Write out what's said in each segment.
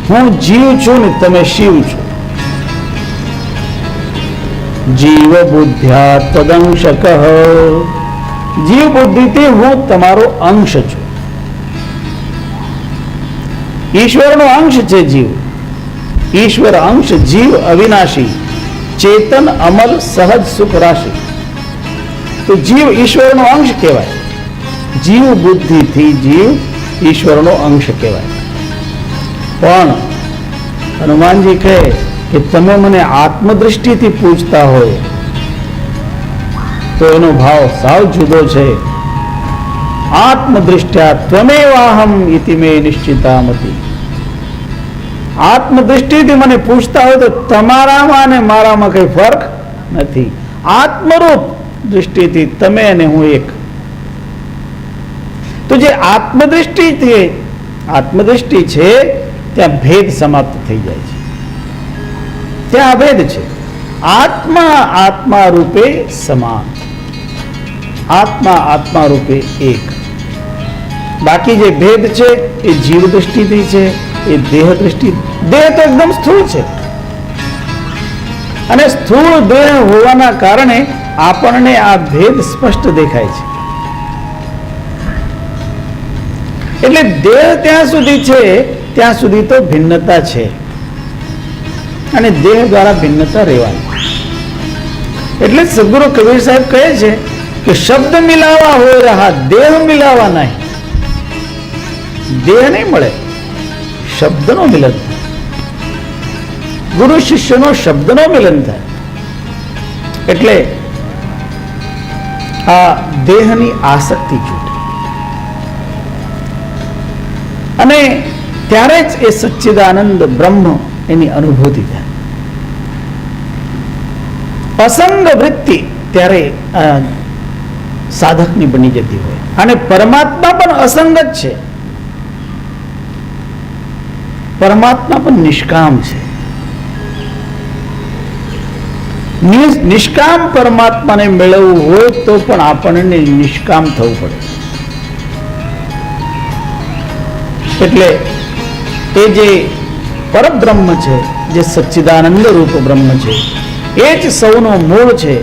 હું જીવ છું ને તમે શિવ છો. જીવ બુદ્ધ્યા તદંશક, જીવ બુદ્ધિથી હું તમારો અંશ છું. ઈશ્વરનો અંશ છે જીવ. ઈશ્વર અંશ, જીવ અવિનાશી, ચેતન અમલ, સહજ સુખ રાશિ. તો જીવ ઈશ્વરનો અંશ કહેવાય. જીવ બુદ્ધિથી જીવ ઈશ્વરનો અંશ કહેવાય. પણ હનુમાનજી કહે કે તમે મને આત્મદૃષ્ટિથી પૂછતા હોય તો એનો ભાવ સાવ જુદો છે. આત્મદૃષ્ટ્યા ત્વમેવાહમ ઇતિ મે નિશ્ચિતામતી. આત્મદૃષ્ટિથી મને પૂછતા હોય તો તમારામાં અને મારામાં કઈ ફરક નથી. આત્મરૂપ દૃષ્ટિથી તમે અને હું એક. તો જે આત્મદૃષ્ટિ છે ત્યાં ભેદ સમાપ્ત થઈ જાય છે. ત્યાં અભેદ છે. આત્મા આત્મા રૂપે સમાન, આત્મા આત્મા રૂપે એક. બાકી જે ભેદ છે એ જીવ દૃષ્ટિથી છે, એ દેહ દૃષ્ટિ. દેહ તો એકદમ સ્થૂળ છે અને સ્થૂળ દેહ હોવાના કારણે આપણને આ ભેદ સ્પષ્ટ દેખાય છે. એટલે દેહ ત્યાં સુધી છે ત્યાં સુધી તો ભિન્નતા છે અને દેહ દ્વારા ભિન્નતા રહેવાની. એટલે સદગુરુ કબીર સાહેબ કહે છે કે શબ્દ મિલાવા હો રહા, દેહ મિલાવા નહીં. દેહ નહીં મળે, શબ્દનો મિલન થાય. ગુરુ શિષ્યનો શબ્દનો મિલન થાય. એટલે આ દેહની આસક્તિ છૂટે અને ત્યારે જ એ સચ્ચિદાનંદ બ્રહ્મ એની અનુભૂતિ થાય. અસંગ વૃત્તિ ત્યારે સાધકની બની જતી હોય. અને પરમાત્મા પણ અસંગ જ છે. પરમાત્મા પણ નિષ્કામ છે. નિષ્કામ પરમાત્માને મેળવવું હોય તો પણ આપણને નિષ્કામ થવું પડે. એટલે એ જે પરબ્રહ્મ છે, જે સચ્ચિદાનંદ રૂપ બ્રહ્મ છે, એ જ સૌનું મૂળ છે.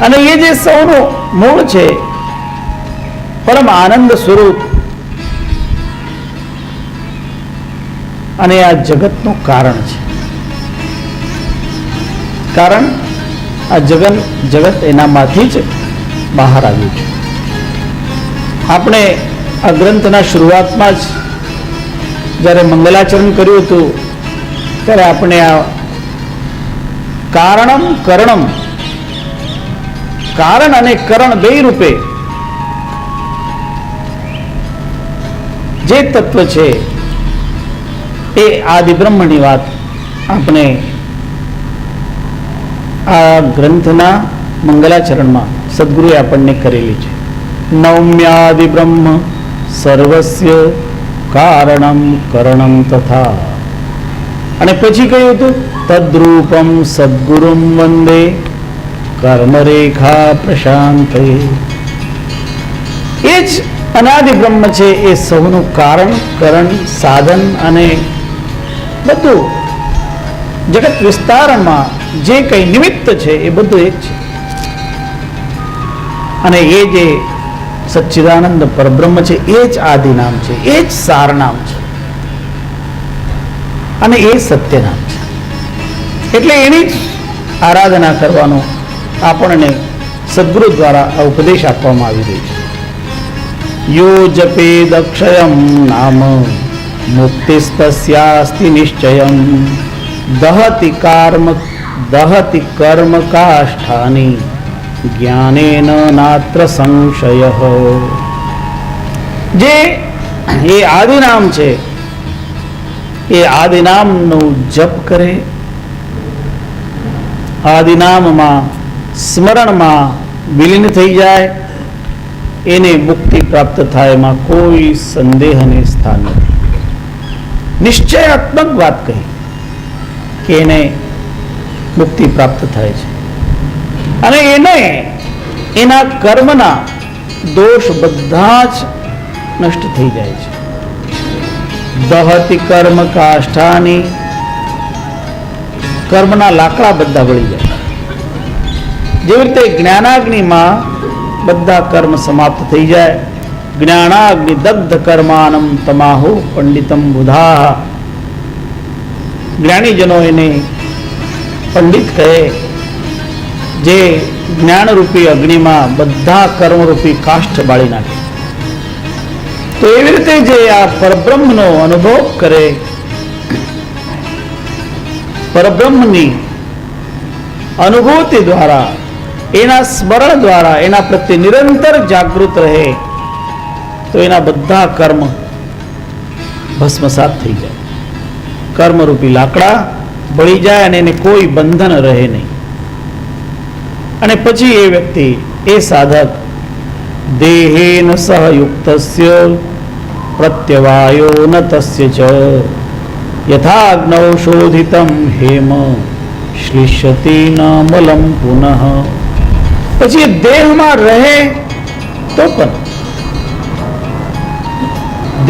અને એ જે સૌનું મૂળ છે, પરમ આનંદ સ્વરૂપ અને આ જગતનું કારણ છે. કારણ આ જગત એનામાંથી જ બહાર આવ્યું છે. આપણે આ ગ્રંથના શરૂઆતમાં જ જ્યારે મંગલાચરણ કર્યું હતું ત્યારે આપણે આ કારણમ કરણમ, કારણ અને કરણ બે રૂપે જે તત્વ છે એ આદિ બ્રહ્મની વાત આપણે આ ગ્રંથના મંગલાચરણમાં સદગુરુએ આપણને કરેલી છે. નૌમ્યાદિ બ્રહ્મ સર્વસ્ય કારણમ કરણમ તથા. અને પછી કહ્યું હતું તદ્રૂપમ સદ્ગુરુમ વંદે કર્મરેખા પ્રશાંતે. એ જ અનાદિ બ્રહ્મ છે, એ સૌનું કારણ, કરણ, સાધન અને બધું જગત વિસ્તારમાં જે કઈ નિમિત્ત છે એ બધું એક છે. અને એ જે સચ્ચિદાનંદ પરબ્રહ્મ છે એ જ આદિ નામ છે, એ જ સાર નામ છે અને એ સત્ય નામ છે. એટલે એની જ આરાધના કરવાનો આપણને સદગુરુ દ્વારા આ ઉપદેશ આપવામાં આવી રહ્યો છે. યો જપેદ અક્ષયમ નામ મુક્તિસ્તસ્યાસ્તિ નિશ્ચયમ દહતિ કર્મ કાષ્ઠાની જ્ઞાનેન નાત્ર સંશય. જે એ આદિનામ છે એ આદિનામનું જપ કરે, આદિનામમાં સ્મરણમાં વિલીન થઈ જાય, એને મુક્તિ પ્રાપ્ત થાય. એમાં કોઈ સંદેહને સ્થાન નથી. નિશ્ચયાત્મક વાત કહી કે એને મુક્તિ પ્રાપ્ત થાય છે અને એને એના કર્મના દોષ બધા જ નષ્ટ થઈ જાય છે. દહતિ કર્મ કાષ્ઠાની, કર્મના લાકડા બધા બળી જાય. જેવી રીતે જ્ઞાનાગ્નિમાં બધા કર્મ સમાપ્ત થઈ જાય. જ્ઞાનાગ્નિ દગ્ધ કર્માનમ તમાહુ પંડિતમ બુધા. જ્ઞાનીજનો એને પંડિત કહે, જે જ્ઞાનરૂપી અગ્નિમાં બધા કર્મરૂપી કાષ્ઠ બાળી નાખે. તો એવી રીતે જે આ પરબ્રહ્મનો અનુભવ કરે, પરબ્રહ્મની અનુભૂતિ દ્વારા, એના સ્મરણ દ્વારા એના પ્રત્યે નિરંતર જાગૃત રહે, તો એના બધા કર્મ ભસ્મસાત થઈ જાય. કર્મરૂપી લાકડા બળી જાય અને એને કોઈ બંધન રહે નહીં. અને પછી એ વ્યક્તિ, એ સાધક દેહેન સહયુક્તસ્ય પ્રત્યવાયો ન તસ્ય ચ યથાગ્નૌ શોધિતમ હેમ શ્લિષ્યતિ ન મલમ પુનઃ. પછી એ દેહમાં રહે તો પણ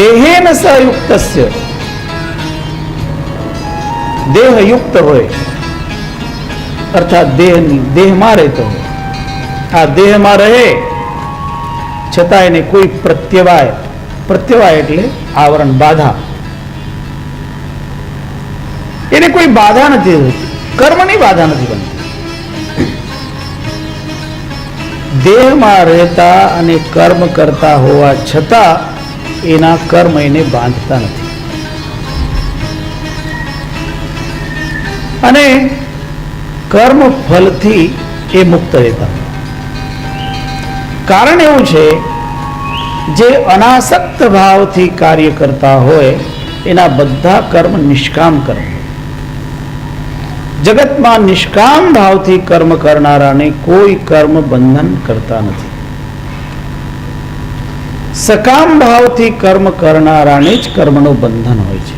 દેહેન સહયુક્તસ્ય, દેહયુક્ત હોય અર્થાત દેહમાં રહેતો હોય. આ દેહમાં રહે છતાં એને કોઈ પ્રત્યવાય, પ્રત્યવાય એટલે આવરણ, બાધા, એને કોઈ બાધા નથી હોતી, કર્મની બાધા નથી બનતી. દેહમાં રહેતા અને કર્મ કરતા હોવા છતાં એના કર્મ એને બાંધતા નથી. અને કર્મ ફલથી એ મુક્ત રહેતા. કારણ એવું છે, જે અનાસક્ત ભાવથી કાર્ય કરતા હોય એના બધા કર્મ નિષ્કામ કર્મ. જગતમાં નિષ્કામ ભાવથી કર્મ કરનારાને કોઈ કર્મ બંધન કરતા નથી. સકામ ભાવથી કર્મ કરનારાને જ કર્મનું બંધન હોય છે.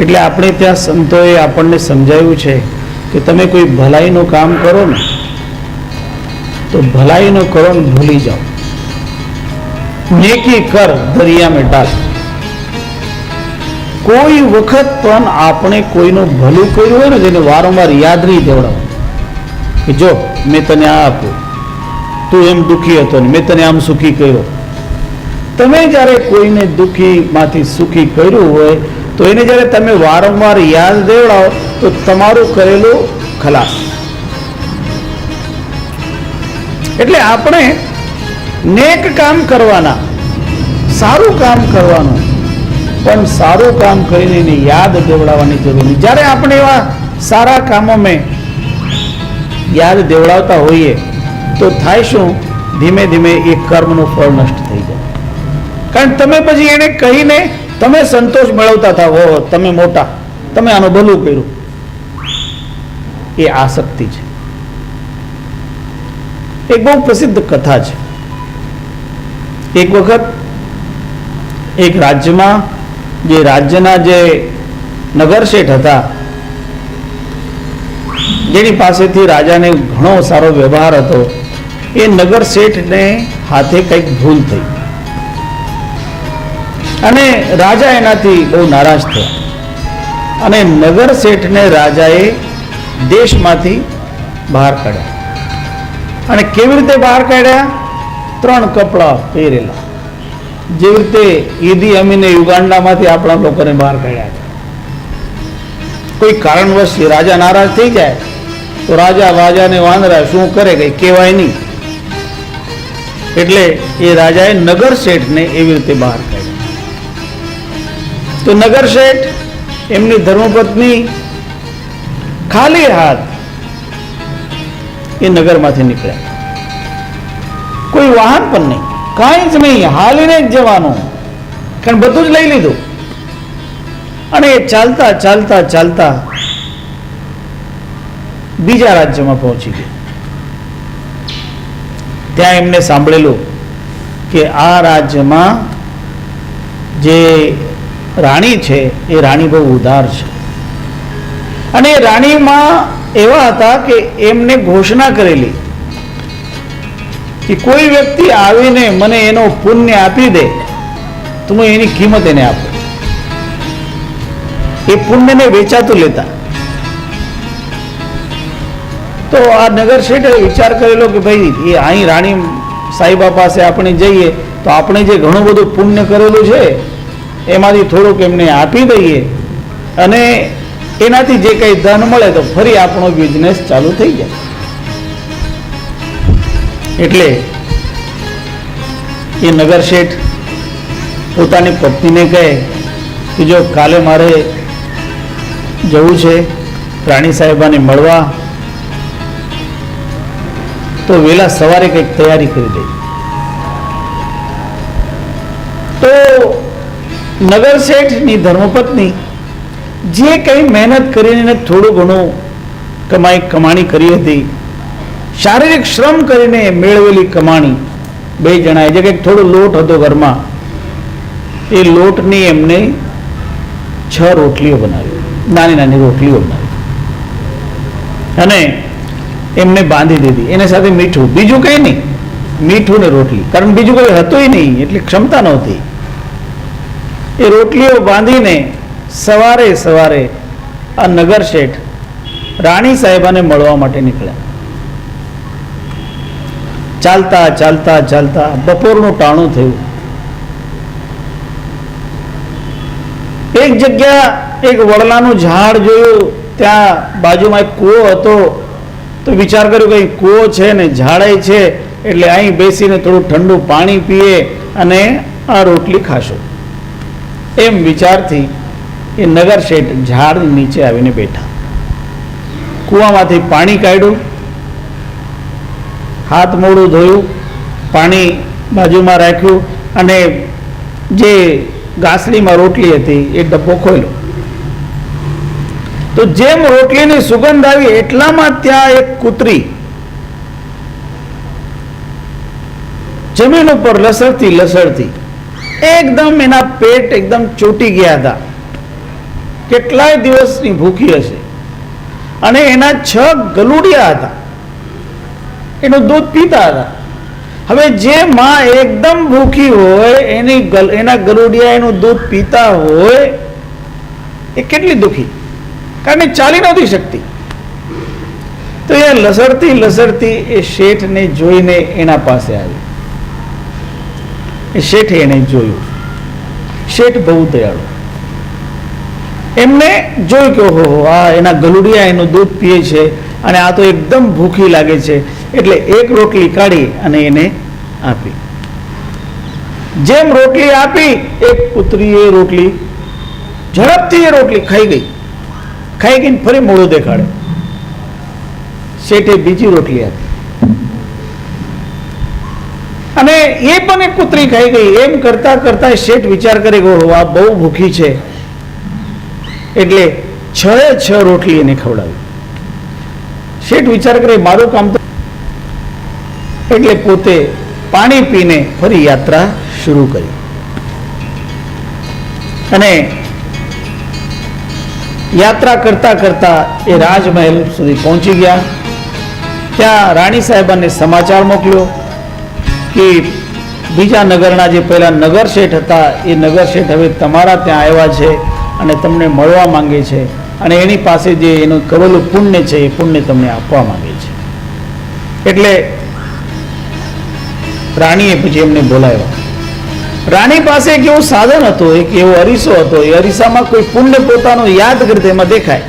એટલે આપણે ત્યાં સંતોએ આપણને સમજાવ્યું છે કે તમે કોઈ ભલાઈનું કામ કરો ને તો ભલાઈનું કરો ને ભૂલી જાઓ. નેકી કર દરિયા મેં ડાલ. કોઈ વખત પણ આપણે કોઈનું ભલું કર્યું હોય ને જેને વારંવાર યાદ નહીં દેવડાવો કે જો મેં તને આ આપ્યું, તું એમ દુઃખી હતો ને મેં તને આમ સુખી કર્યો. તમે જ્યારે કોઈને દુઃખીમાંથી સુખી કર્યું હોય તો એને જ્યારે તમે વારંવાર યાદ દેવડાવો તો તમારું કરેલું ખલાસ. એટલે આપણે નેક કામ કરવાના, સારું કામ કરવાનું, પણ સારું કામ કરીને એને યાદ દેવડાવવાની જરૂર નહીં. જ્યારે આપણે એવા સારા કામોમાં યાદ દેવડાવતા હોઈએ તો થાય શું, ધીમે ધીમે એ કર્મનું ફળ નષ્ટ થઈ જાય. કારણ તમે પછી એને કહીને તમે સંતોષ મેળવતા થાવ, હો તમે મોટા, તમે આનું ભલું કર્યું. એ આસક્તિ છે. એક બહુ પ્રસિદ્ધ કથા છે. એક વખત એક રાજ્યમાં જે રાજ્યના જે નગર શેઠ હતા, જેની પાસેથી રાજાને ઘણો સારો વ્યવહાર હતો, એ નગર શેઠને હાથે કંઈક ભૂલ થઈ અને રાજા એનાથી બહુ નારાજ થયા. અને નગર શેઠને રાજાએ દેશમાંથી બહાર કાઢ્યા. અને કેવી રીતે બહાર કાઢ્યા? 3 કપડા પહેરેલા, જેવી રીતે ઈદી અમીને યુગાન્ડામાંથી આપણા લોકોને બહાર કાઢ્યા છે. કોઈ કારણવશ રાજા નારાજ થઈ જાય તો રાજાને વાંદરા શું કરે, કઈ કહેવાય નહીં. એટલે એ રાજાએ નગર શેઠને એવી રીતે બહાર કાઢ્યા. તો નગર શેઠ એમની ધર્મપત્ની ખાલી હાથ એ નગરમાંથી નીકળ્યા. કોઈ વાહન પણ નહીં, કાંઈ જ નહીં, હાલીને જ જવાનું, કારણ બધું જ લઈ લીધું. અને એ ચાલતા ચાલતા ચાલતા બીજા રાજ્યમાં પહોંચી ગયા. ત્યાં એમને સાંભળેલું કે આ રાજ્યમાં જે રાણી છે એ રાણી બહુ ઉદાર છે. અને એ રાણીમાં એવા હતા કે એમને ઘોષણા કરેલી કે કોઈ વ્યક્તિ આવીને મને એનો પુણ્ય આપી દે તમે એની કિંમત એને આપો. એ પુણ્યને વેચાતું લેતા. તો આ નગર શેઠે વિચાર કરેલો કે ભાઈ એ અહીં રાણી સાહેબા પાસે આપણે જઈએ તો આપણે જે ઘણું બધું પુણ્ય કરેલું છે એમાંથી થોડુંક એમને આપી દઈએ અને એનાથી જે કંઈ ધન મળે તો ફરી આપણો બિઝનેસ ચાલુ થઈ જાય. એટલે એ નગર શેઠ પોતાની પત્નીને કહે કે જો કાલે મારે જવું છે રાણી સાહેબાને મળવા, તો વહેલા સવારે કંઈક તૈયારી કરી દે. તો નગર શેઠની ધર્મપત્ની જે કંઈ મહેનત કરીને થોડું ઘણું કમાણી કરી હતી, શારીરિક શ્રમ કરીને મેળવેલી કમાણી, બે જણાએ જે કંઈક થોડો લોટ હતો ઘરમાં, એ લોટની એમને 6 રોટલીઓ બનાવી, નાની નાની રોટલીઓ બનાવી અને એમને બાંધી દીધી. એને સાથે મીઠું, બીજું કંઈ નહીં, મીઠું ને રોટલી, કારણ બીજું કોઈ હતું નહીં, એટલી ક્ષમતા નહોતી. એ રોટલીઓ બાંધીને સવારે સવારે આ નગર શેઠ રાણી સાહેબાને મળવા માટે નીકળ્યા. ચાલતા ચાલતા ચાલતા બપોરનું ટાણું થયું. એક જગ્યા એક વડલાનું ઝાડ જોયું, ત્યાં બાજુમાં એક કૂવો હતો. તો વિચાર કર્યો કે કૂવો છે ને ઝાડે છે એટલે અહીં બેસીને થોડું ઠંડુ પાણી પીએ અને આ રોટલી ખાશું. એમ વિચારથી એ નગર શેઠ ઝાડ નીચે આવીને બેઠા. કૂવામાંથી પાણી કાઢ્યું, હાથ મોઢું ધોયું, પાણી બાજુમાં રાખ્યું અને જે ગાસડીમાં રોટલી હતી એ ડબ્બો ખોલ્યો. તો જેમ રોટલીની સુગંધ આવી એટલામાં ત્યાં એક કૂતરી જમીન ઉપર લસડતી લસડતી એકદમ એના પેટ એકદમ ચોટી ગયા હતા. કેટલાય દિવસની ભૂખી હશે અને એના 6 ગલુડિયા હતા, એનું દૂધ પીતા હતા. હવે જે માં એકદમ ભૂખી હોય એના ગલુડિયા એનું દૂધ પીતા હોય એ કેટલી દુખી, કારણ કે ચાલી નહોતી શકતી. તો એ લસડતી લસડતી એ શેઠને જોઈને એના પાસે આવી. એ શેઠે એને જોયું. શેઠ બહુ દયાળુ, એમને જોયું કે ઓહો આ એના ગલુડિયા એનું દૂધ પીએ છે અને આ તો એકદમ ભૂખી લાગે છે, એટલે એક રોટલી કાઢી અને એને આપી. જેમ રોટલી આપી, એક પુત્રીએ રોટલી ઝડપથી એ રોટલી ખાઈ ગઈ. ખાઈ ગઈને ફરી મોઢું દેખાડે. શેઠે બીજી રોટલી આપી અને એ પણ એક કૂતરી ખાઈ ગઈ. એમ કરતા કરતા શેઠ વિચાર કરે કે આ બહુ ભૂખી છે, એટલે 6 રોટલી એને ખવડાવી. શેઠ વિચાર કરે મારું કામ તો, એટલે પોતે પાણી પીને ફરી યાત્રા શરૂ કરી અને યાત્રા કરતા કરતા એ રાજમહેલ સુધી પહોંચી ગયા. ત્યાં રાણી સાહેબાને સમાચાર મોકલ્યો કે બીજા નગરના જે પહેલા નગર શેઠ હતા એ નગર શેઠ હવે તમારા ત્યાં આવ્યા છે અને તમને મળવા માંગે છે અને એની પાસે જે એનું કરેલું પુણ્ય છે એ પુણ્ય તમને આપવા માંગે છે. એટલે રાણીએ પછી એમને બોલાવ્યા. રાણી પાસે એક એવું સાધન હતું, એક એવો અરીસો હતો. એ અરીસામાં કોઈ પુણ્ય પોતાનું યાદ કરતા એમાં દેખાય.